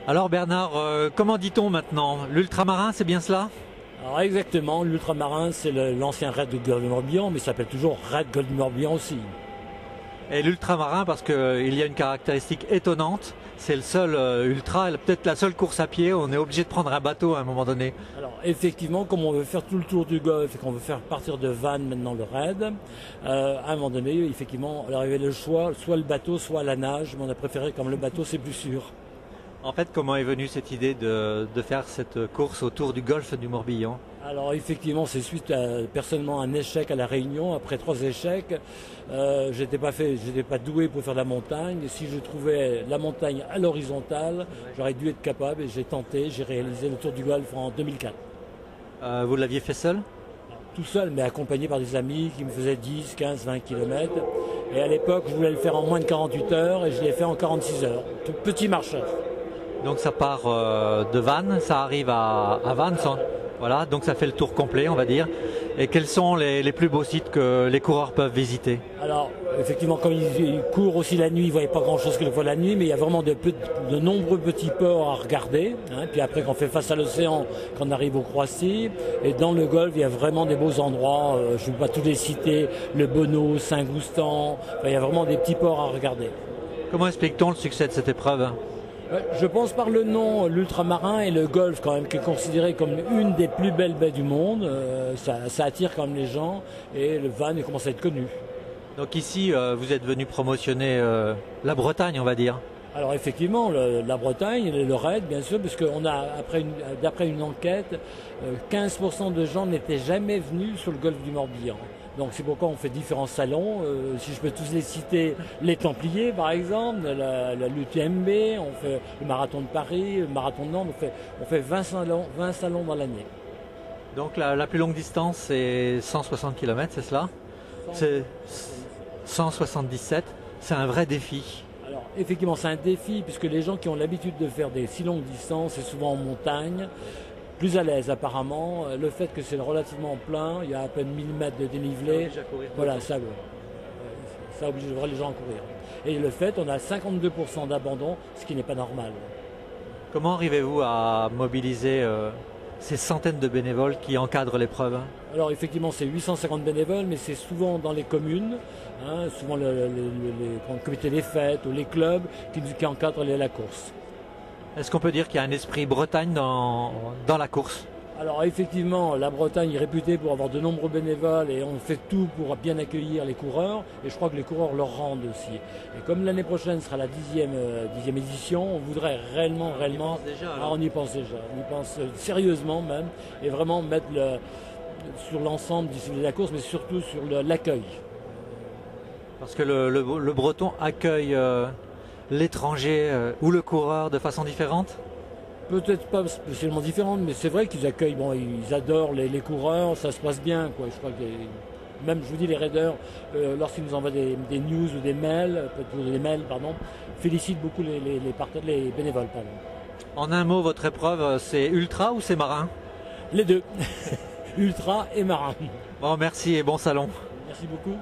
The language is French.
Alors Bernard, comment dit-on maintenant? L'ultramarin, c'est bien cela? Alors exactement, l'ultramarin c'est l'ancien raid de Golfe du Morbihan, mais il s'appelle toujours raid Golfe du Morbihan aussi. Et l'ultramarin, parce qu'il y a une caractéristique étonnante, c'est le seul ultra, peut-être la seule course à pied où on est obligé de prendre un bateau à un moment donné. Alors effectivement, comme on veut faire tout le tour du Golfe et qu'on veut faire partir de Vannes maintenant le raid, à un moment donné, effectivement, alors il y avait le choix, soit le bateau, soit la nage, mais on a préféré comme le bateau c'est plus sûr. En fait, comment est venue cette idée de faire cette course autour du golfe du Morbihan? Alors effectivement, c'est suite à personnellement un échec à la Réunion. Après 3 échecs, j'étais pas doué pour faire la montagne. Et si je trouvais la montagne à l'horizontale, j'aurais dû être capable. Et j'ai tenté, j'ai réalisé le Tour du Golfe en 2004. Vous l'aviez fait seul? Tout seul, mais accompagné par des amis qui me faisaient 10, 15, 20 kilomètres. Et à l'époque, je voulais le faire en moins de 48 heures et je l'ai fait en 46 heures. Tout petit marcheur. Donc ça part de Vannes, ça arrive à Vannes, voilà, donc ça fait le tour complet, on va dire. Et quels sont les plus beaux sites que les coureurs peuvent visiter? Alors, effectivement, quand ils courent aussi la nuit, ils ne voient pas grand-chose qu'ils voient la nuit, mais il y a vraiment de nombreux petits ports à regarder. Puis après, quand on fait face à l'océan, quand on arrive au Croatie, et dans le Golfe, il y a vraiment des beaux endroits. Je ne vais pas tous les citer, le Bono, Saint-Goustan. Enfin, il y a vraiment des petits ports à regarder. Comment explique-t-on le succès de cette épreuve? Je pense par le nom, l'ultramarin et le golfe quand même, qui est considéré comme une des plus belles baies du monde. Ça attire quand même les gens et le Van commence à être connu. Donc ici, vous êtes venu promotionner la Bretagne, on va dire. Alors effectivement, la Bretagne, le raid, bien sûr, parce qu'on a, d'après une enquête, 15% de gens n'étaient jamais venus sur le golfe du Morbihan. Donc c'est pourquoi on fait différents salons. Si je peux tous les citer, les Templiers par exemple, l'UTMB, on fait le marathon de Paris, le marathon de Nantes, on fait 20 salons dans l'année. Donc la plus longue distance c'est 160 km, c'est cela? C'est 177, c'est un vrai défi. Alors effectivement c'est un défi puisque les gens qui ont l'habitude de faire des si longues distances, c'est souvent en montagne, plus à l'aise apparemment. Le fait que c'est relativement plein, il y a à peine 1000 mètres de dénivelé, voilà, ça oblige les gens à courir. Et le fait, on a 52% d'abandon, ce qui n'est pas normal. Comment arrivez-vous à mobiliser ces centaines de bénévoles qui encadrent l'épreuve? Alors effectivement c'est 850 bénévoles, mais c'est souvent dans les communes, souvent le comité des fêtes ou les clubs qui encadrent la course. Est-ce qu'on peut dire qu'il y a un esprit Bretagne dans la course? Alors effectivement, la Bretagne est réputée pour avoir de nombreux bénévoles et on fait tout pour bien accueillir les coureurs et je crois que les coureurs leur rendent aussi. Et comme l'année prochaine sera la 10e édition, on voudrait réellement, on y pense déjà, on y pense sérieusement même et vraiment mettre sur l'ensemble de la course mais surtout sur l'accueil. Parce que le Breton accueille l'étranger ou le coureur de façon différente? Peut-être pas spécialement différente, mais c'est vrai qu'ils accueillent, bon, ils adorent les coureurs, ça se passe bien, quoi. Je crois que même, je vous dis, les raiders, lorsqu'ils nous envoient des news ou des mails, félicitent beaucoup les bénévoles. Pardon. En un mot, votre épreuve, c'est ultra ou c'est marin? Les deux, ultra et marin. Bon, merci et bon salon. Merci beaucoup.